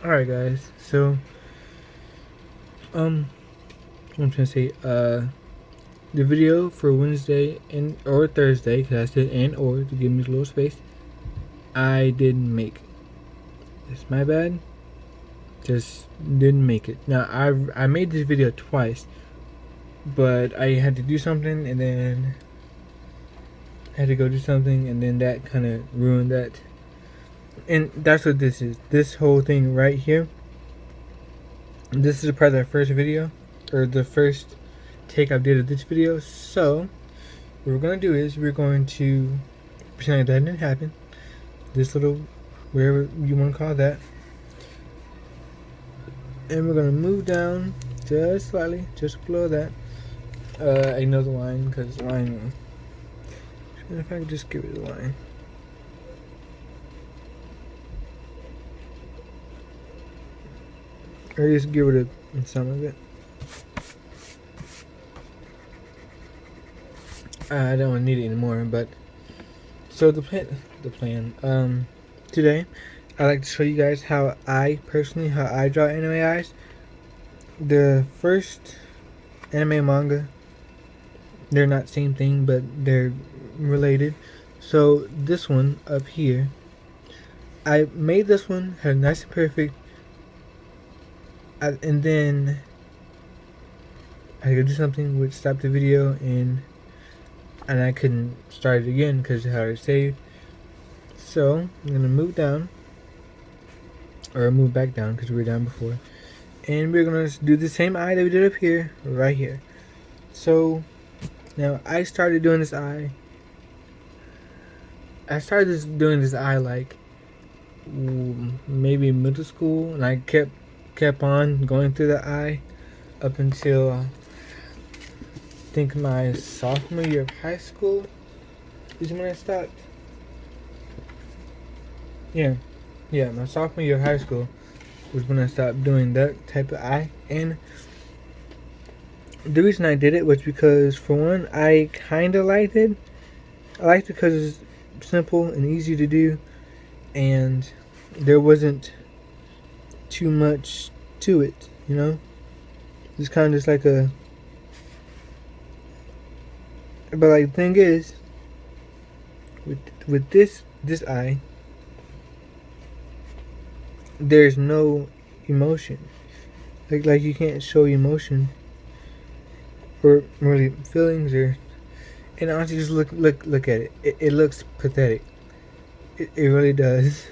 Alright guys, so what I'm trying to say, the video for Wednesday and or Thursday, because I said and or to give me a little space, I didn't make. It's my bad. Just didn't make it. Now I made this video twice, but I had to do something and then I had to go do something and then that kind of ruined that. And that's what this is. This whole thing right here. This is part of the first video, or the first take I did of this video. So what we're gonna do is we're going to pretend like that didn't happen. This little, whatever you want to call that, and we're gonna move down just slightly, just below that. Ignore the line because the line. If I could just give it a line. Or just give it some of it. I don't need it anymore, but so the plan. Today I like to show you guys how I draw anime eyes. The first anime manga, they're not the same thing, but they're related. So this one up here, I made this one, had nice and perfect. And then I had to do something which stopped the video, and I couldn't start it again because it had already saved. So I'm gonna move down, or move back down because we were down before, and we're gonna do the same eye that we did up here, right here. So now I started doing this eye. Doing this eye like maybe middle school, and I kept on going through the eye up until I think my sophomore year of high school is when I stopped. Yeah, my sophomore year of high school was when I stopped doing that type of eye. And the reason I did it was because, for one, I kind of liked it. I liked it because it's simple and easy to do, and there wasn't too much to it, you know. It's kind of just like a. But like the thing is, with this eye, there's no emotion. Like you can't show emotion or really feelings, or, and honestly, just look at it. It looks pathetic. It really does.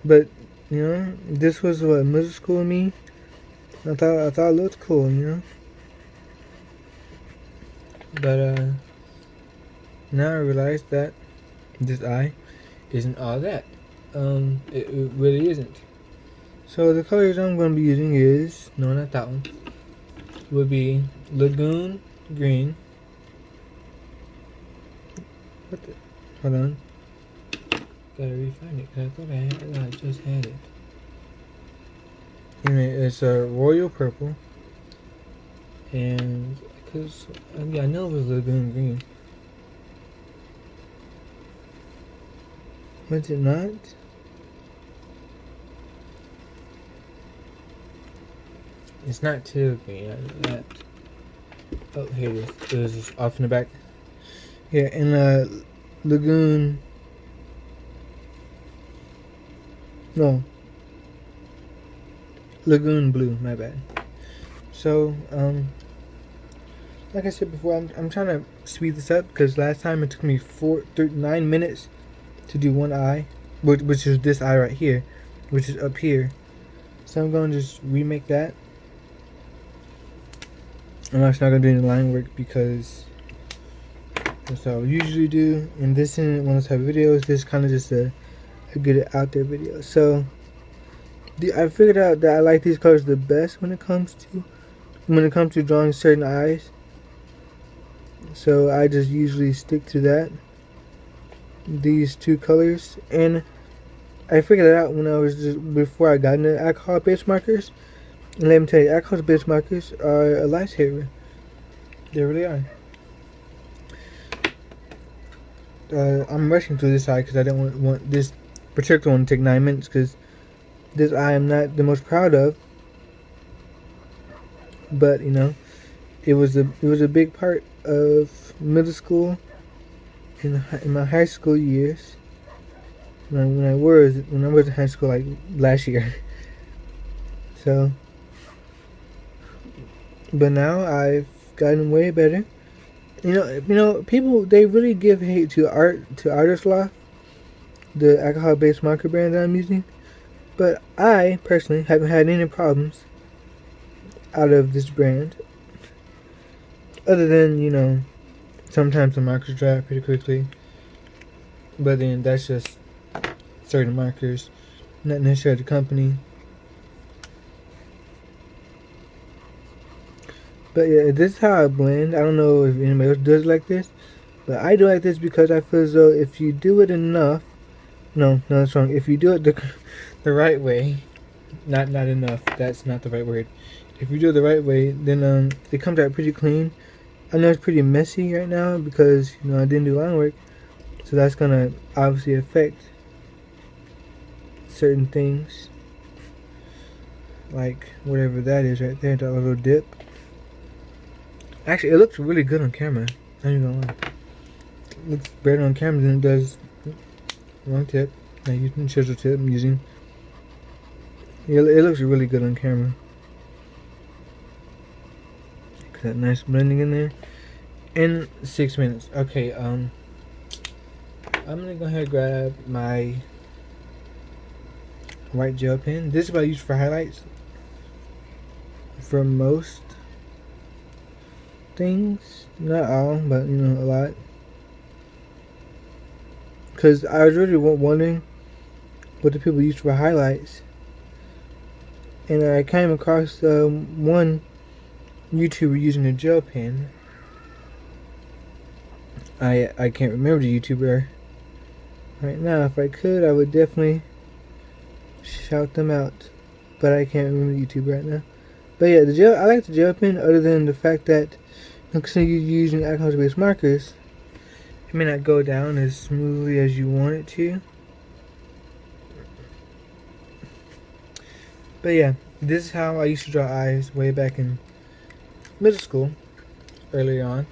But you know, this was what middle school me. I thought it looked cool, you know. But now I realize that this eye isn't all that. It really isn't. So the colors I'm going to be using is, no, not that one. Would be Lagoon Green. What the? Hold on. Gotta refine it because I thought I just had it. Anyway, it's a Royal Purple. And because I know it was Lagoon Green. Was it not? It's not teal green. That. Oh, here it is. It was just off in the back. Yeah, and Lagoon. No. Lagoon Blue. My bad. So like I said before, I'm trying to speed this up because last time it took me 9 minutes to do one eye, which is this eye right here, which is up here. So I'm going to just remake that. I'm actually not going to do any line work because that's what I usually do. And this isn't one of those type of videos. This is kind of just a good out there video. So I figured out that I like these colors the best when it comes to drawing certain eyes. So I just usually stick to that. These two colors, and I figured it out when I was before I got into alcohol base markers. And let me tell you, alcohol base markers are a lifesaver. They really are. I'm rushing through this side because I don't want this particular one to take 9 minutes because this I am not the most proud of, but you know, it was a big part of middle school in my high school years. When I was in high school, like last year. So, but now I've gotten way better. You know, people, they really give hate to Artist Loft, the alcohol-based marker brand that I'm using. But I personally haven't had any problems out of this brand, other than, you know, sometimes the markers dry out pretty quickly. But then that's just certain markers, not necessarily the company. But yeah, this is how I blend. I don't know if anybody else does it like this, but I do like this because I feel as though if you do it enough, no, that's wrong. If you do it the right way, not enough. That's not the right word. If you do it the right way, then it comes out pretty clean. I know it's pretty messy right now because, you know, I didn't do line work, so that's gonna obviously affect certain things, like whatever that is right there, that little dip. Actually, it looks really good on camera. Not even gonna lie. It looks better on camera than it does. Wrong tip. Not using chisel tip. I'm using. Yeah, it looks really good on camera. That nice blending in there. In 6 minutes. Okay. I'm gonna go ahead and grab my white gel pen. This is what I use for highlights. For most things, not all, but you know, a lot. Because I was really wondering what the people use for highlights, and I came across one YouTuber using a gel pen. I can't remember the YouTuber right now. If I could, I would definitely shout them out, but I can't remember the YouTuber right now. But yeah, the gel, I like the gel pen, other than the fact that considering you're using alcohol-based markers, it may not go down as smoothly as you want it to. But yeah, this is how I used to draw eyes way back in middle school, earlier on.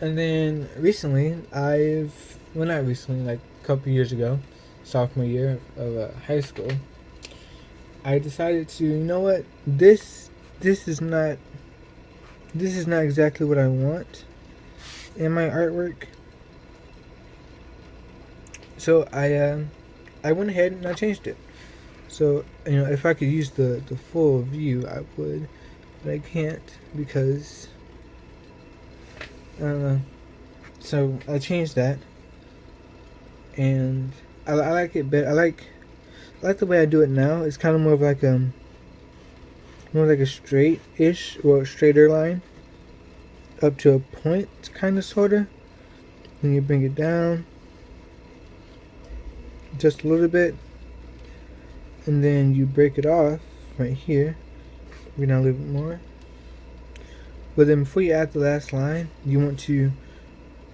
And then recently, well, not recently, like a couple years ago, sophomore year of high school, I decided to, you know what, this is not exactly what I want in my artwork. So I went ahead and I changed it. So, you know, if I could use the full view, I would, but I can't because I don't know. So I changed that, and I like it better. I like the way I do it now. It's kind of more of like more like a straight-ish or straighter line up to a point, kind of, sorta. Then you bring it down just a little bit, and then you break it off right here. Bring down a little bit more. But then before you add the last line, you want to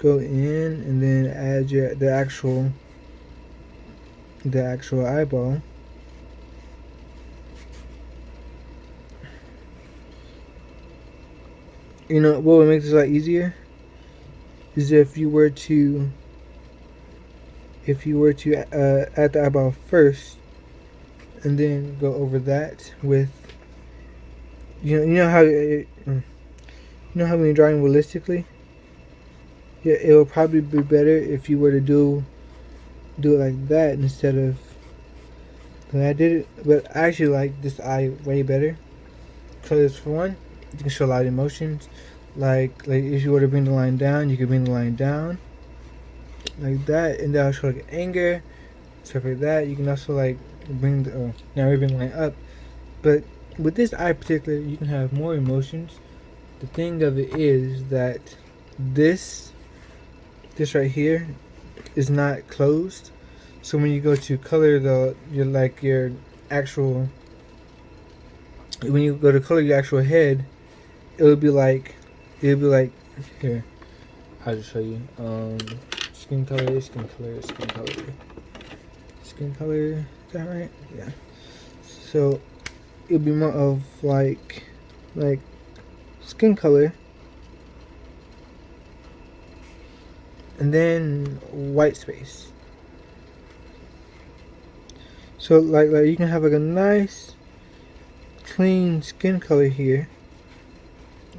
go in and then add the actual eyeball. You know what would make this a lot easier is if you were to add the eyeball first and then go over that with, you know how when you're drawing realistically, yeah, it will probably be better if you were to do it like that instead of the way I did it. But I actually like this eye way better because, for one, you can show a lot of emotions. Like if you were to bring the line down, you could bring the line down like that, and that'll show like anger, stuff like that. You can also like bring the now we bring the line up, but with this eye particular, you can have more emotions. The thing of it is that this right here is not closed, so when you go to color your actual head, it'll be like here. I'll just show you. Skin color. Is that right? Yeah. So it'll be more of like skin color, and then white space. So like you can have like a nice clean skin color here.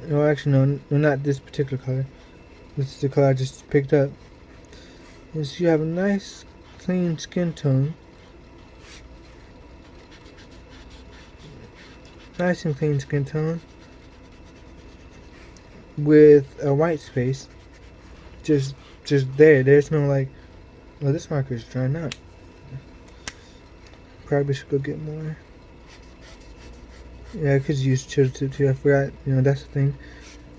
No, actually no, not this particular color. This is the color I just picked up. And so you have a nice clean skin tone. Nice and clean skin tone with a white space just there. There's no like, well, this marker is drying out. Probably should go get more. Yeah, I could use chill tip too. I forgot, you know, that's the thing.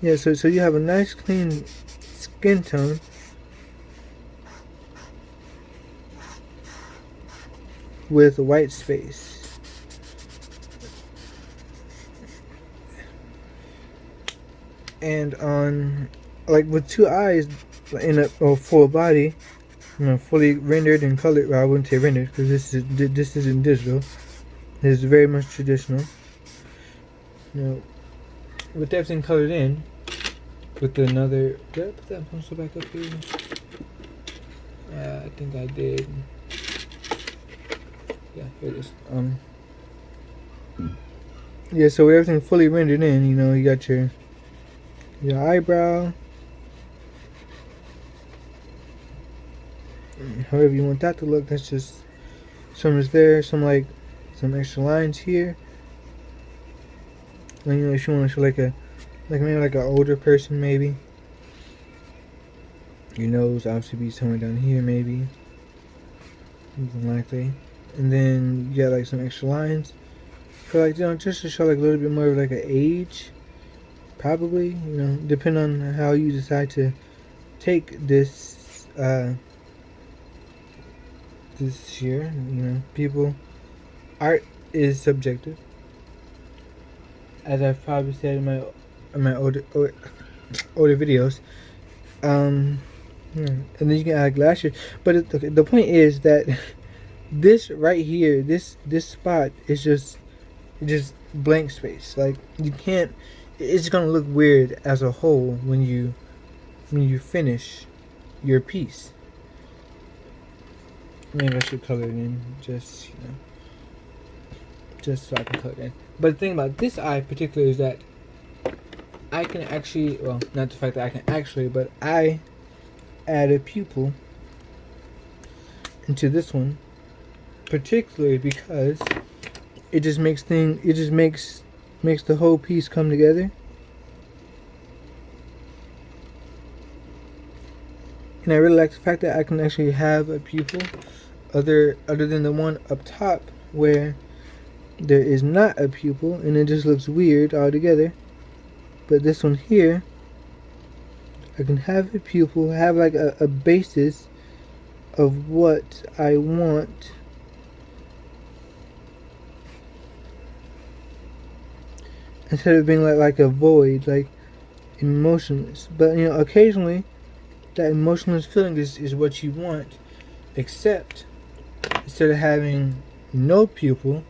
Yeah, so you have a nice clean skin tone with a white space. And on, like with two eyes in a full body, you know, fully rendered and colored. Well, I wouldn't say rendered because this isn't digital. This is very much traditional. You know, with everything colored in, with another. Did I put that pencil back up here? I think I did. Yeah, here it is. Yeah, so with everything fully rendered in, you know, you got your eyebrow, however you want that to look. That's just some is there, some extra lines here. And you know, if you want to show maybe like an older person, maybe your nose obviously be somewhere down here, maybe something likely. And then you got like some extra lines for like, you know, just to show like a little bit more of like an age. Probably, you know, depending on how you decide to take this this year. You know, art is subjective, as I've probably said in my older videos. And then you can add glasses. But the point is that this right here, this spot is just blank space. Like, you can't. It's gonna look weird as a whole when you finish your piece. Maybe I should color it in, just, you know, just so I can color it in. But the thing about this eye in particular is that I can actually, well, not the fact that I can actually, but I add a pupil into this one, particularly because it just makes the whole piece come together. And I really like the fact that I can actually have a pupil other than the one up top where there is not a pupil and it just looks weird altogether. But this one here, I can have a pupil, have like a basis of what I want. Instead of being like a void, like emotionless. But you know, occasionally that emotionless feeling is what you want. Except instead of having no pupil,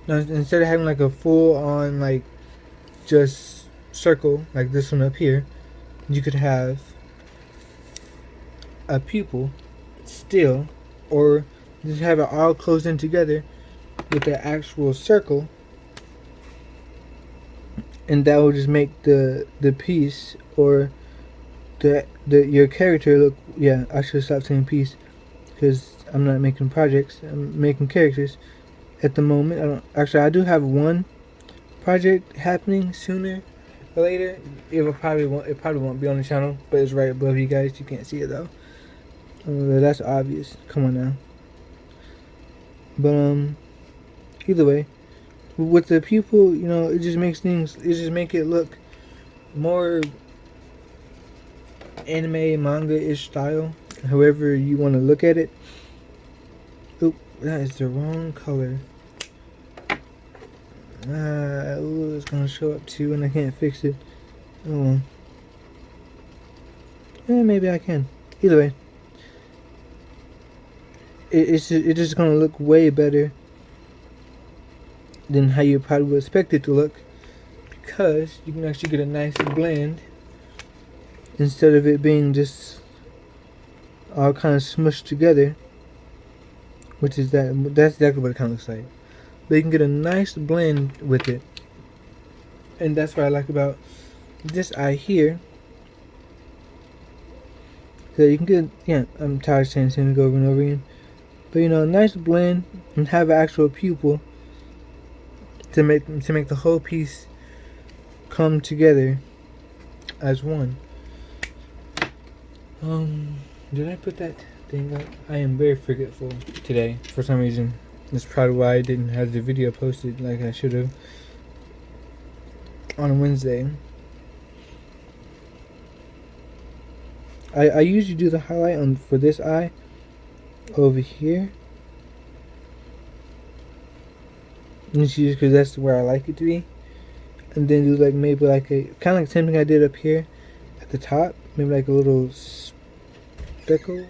instead of having like a full on like just circle like this one up here, you could have a pupil still, or just have it all closed in together with the actual circle. And that will just make the piece or your character look. Yeah, I should stop saying piece because I'm not making projects. I'm making characters at the moment. I do have one project happening sooner or later. It probably won't be on the channel, but it's right above you guys. You can't see it though. That's obvious. Come on now. But either way, with the pupil, you know, it just makes it look more anime, manga-ish style, however you want to look at it. Oop, that is the wrong color. Ooh, it's gonna show up too and I can't fix it. Oh well. Yeah, maybe I can. Either way, it's just gonna look way better than how you probably would expect it to look, because you can actually get a nice blend instead of it being just all kind of smushed together, which is that's exactly what it kind of looks like. But you can get a nice blend with it, and that's what I like about this eye here. So you can get, yeah, I'm tired of saying the same thing over and over again, but you know, a nice blend and have an actual pupil to make the whole piece come together as one. Did I put that thing up? I am very forgetful today for some reason. That's probably why I didn't have the video posted like I should have on Wednesday. I usually do the highlight for this eye over here. And it's just because that's where I like it to be. And then do like maybe like a kind of like the same thing I did up here at the top. Maybe like a little speckle.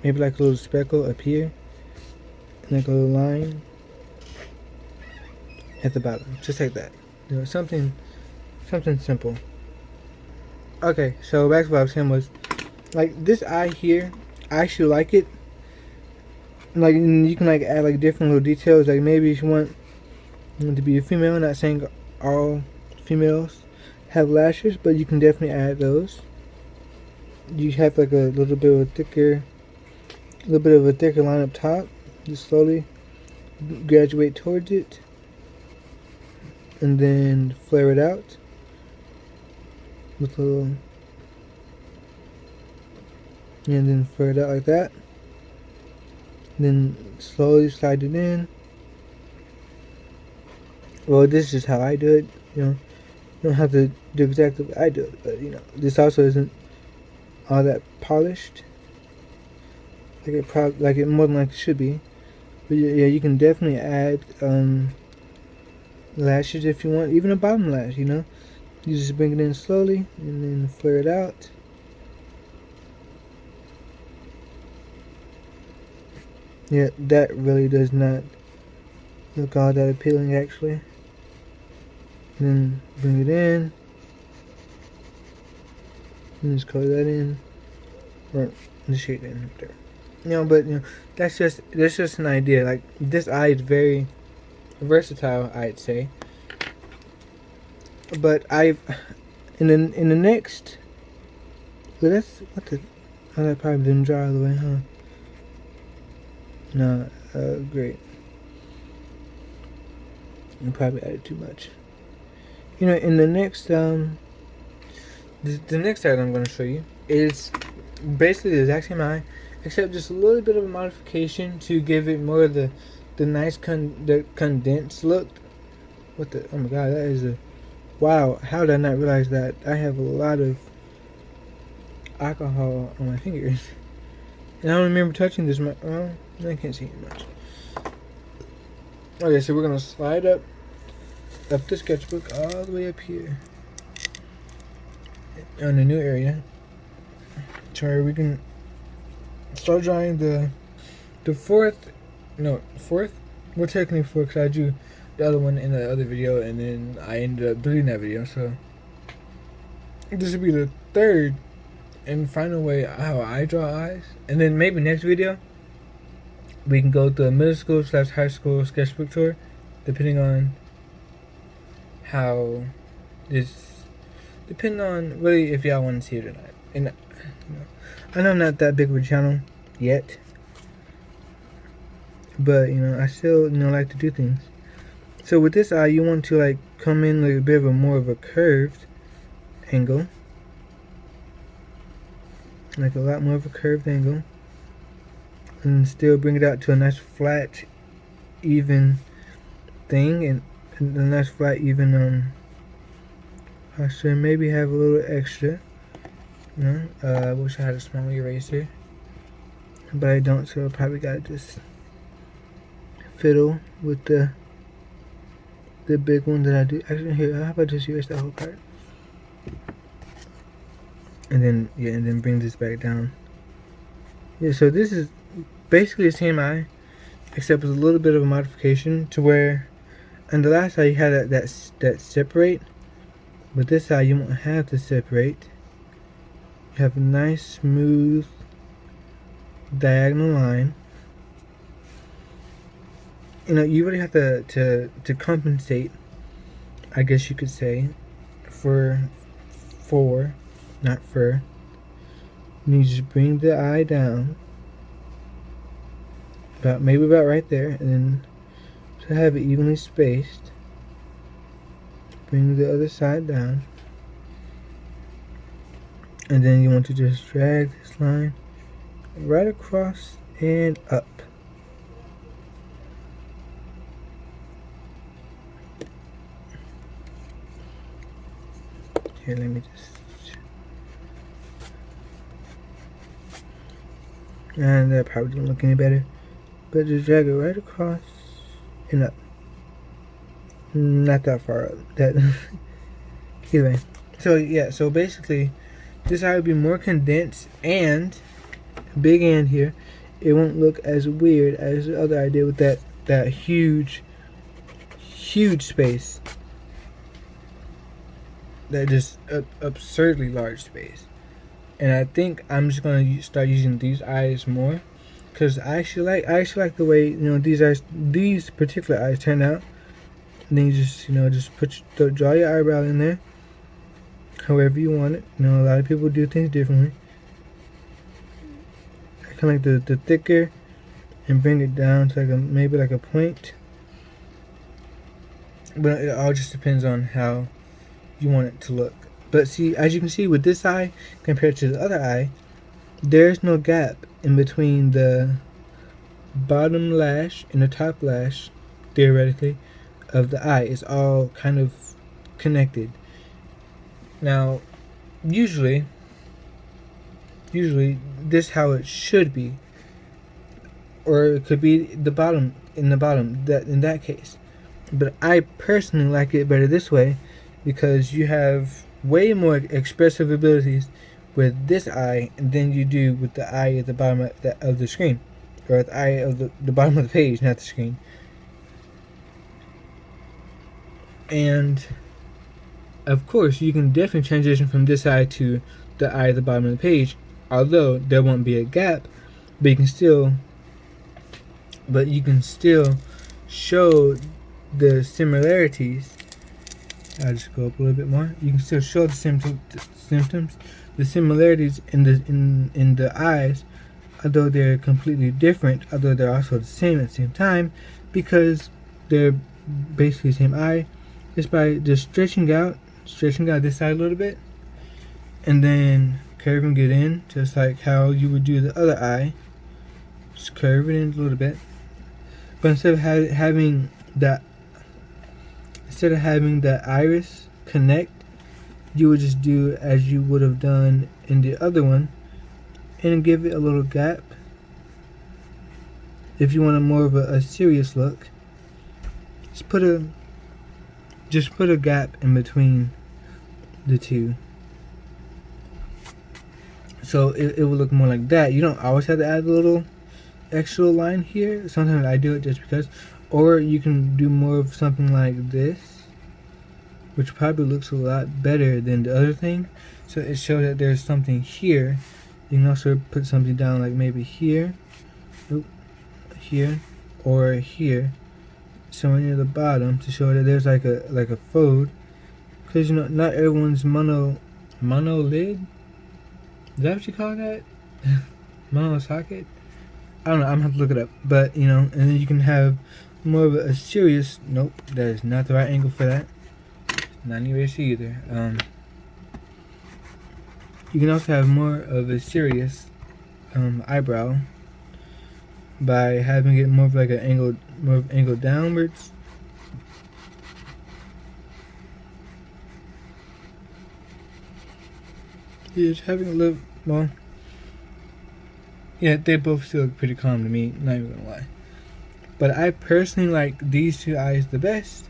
Maybe like a little speckle up here. And like a little line at the bottom. Just like that. You know, something simple. Okay, so back to what I was saying was, like, this eye here, I actually like it. Like, you can like add like different little details. Like maybe if you want to be a female, not saying all females have lashes, but you can definitely add those. You have like a little bit of a thicker line up top. Just slowly graduate towards it, and then flare it out with a little, and then flare it out like that. Then slowly slide it in. Well, this is just how I do it. You know, you don't have to do exactly what I do it, but you know, this also isn't all that polished, like it more than like it should be. But yeah, you can definitely add lashes if you want, even a bottom lash. You know, you just bring it in slowly and then flare it out. Yeah, that really does not look all that appealing actually. And then bring it in. And just color that in. Or the shade in there. You know, but you know, that's just an idea. Like, this eye is very versatile, I'd say. But in the next, well, that's what the, oh, that probably didn't dry all the way, huh? No, great. You probably added too much. You know, in the next the next item I'm going to show you is basically the exact same eye, except just a little bit of a modification to give it more of the nice the condensed look. What the? Oh my god, that is a wow! How did I not realize that? I have a lot of alcohol on my fingers, and I don't remember touching this much. Well, I can't see it much. Okay, so we're gonna slide up the sketchbook all the way up here on the new area, to where we can start drawing the fourth. Well, technically fourth, because I drew the other one in the other video, and then I ended up deleting that video. So this will be the third and final way how I draw eyes, and then maybe next video we can go to a middle school / high school sketchbook tour, depending on how this, depending on really if y'all want to see it or not. And you know, I know I'm not that big of a channel yet, but you know, I still like to do things. So with this eye, you want to like come in like a bit of a more of a curved angle, like a lot more of a curved angle, and still bring it out to a nice flat, even thing, and a nice flat, even I should maybe have a little extra. You know, I wish I had a small eraser, but I don't, so I probably gotta just fiddle with the big one that I do. Actually, here, how about just erase that whole part, and then and then bring this back down. Yeah, so this is basically the same eye, except with a little bit of a modification to where on the last eye you had that separate, but this eye you won't have to separate. You have a nice smooth diagonal line. You know, you really have to compensate, I guess you could say, for not fur. You just bring the eye down maybe about right there, and then to have it evenly spaced, bring the other side down, and then you want to just drag this line right across and up. Here, let me just, and that probably doesn't look any better, but just drag it right across and up. Not that far up. That either way. So yeah, so basically this eye would be more condensed, and big and here, it won't look as weird as the other eye did with that huge space. That just absurdly large space. And I think I'm just gonna start using these eyes more, because I actually like the way, you know, these particular eyes turn out. And then you just, you know, just draw your eyebrow in there however you want it. You know, a lot of people do things differently. I kind of like the thicker and bring it down to like maybe like a point. But it all just depends on how you want it to look. But see, as you can see with this eye compared to the other eye, there's no gap in between the bottom lash and the top lash, theoretically, of the eye. It's all kind of connected. Now, usually this is how it should be, or it could be the bottom in that case. But I personally like it better this way, because you have way more expressive abilities with this eye than you do with the eye at the bottom of the screen, or at the eye of the bottom of the page, not the screen. And of course, you can definitely transition from this eye to the eye at the bottom of the page, although there won't be a gap, but you can still show the similarities. I'll just go up a little bit more. You can still show the the similarities in the eyes, although they're completely different, although they're also the same at the same time, because they're basically the same eye. Just by just stretching out this side a little bit, and then curving it in, just like how you would do the other eye. Just curve it in a little bit, but instead of having the iris connect, you would just do as you would have done in the other one, and give it a little gap. If you want a more of a serious look, just put a gap in between the two, so it will look more like that. You don't always have to add a little extra line here. Sometimes I do it just because. Or you can do more of something like this, which probably looks a lot better than the other thing. So it shows that there's something here. You can also put something down like maybe here, here, or here, somewhere near the bottom, to show that there's like a fold. Because, you know, not everyone's monolid. Is that what you call that? Mono socket? I don't know. I'm gonna have to look it up. But, you know, and then you can have more of a serious. Nope, that is not the right angle for that. Not any race either. You can also have more of a serious eyebrow by having it more of like an angle downwards. Yeah, just having a little, well, yeah, they both still look pretty calm to me, not even gonna lie. But I personally like these two eyes the best,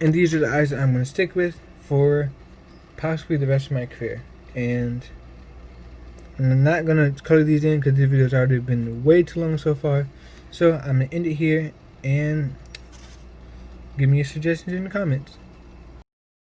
and these are the eyes that I'm gonna stick with for possibly the rest of my career. And I'm not gonna color these in because this video's already been way too long so far. So I'm gonna end it here and give me your suggestions in the comments.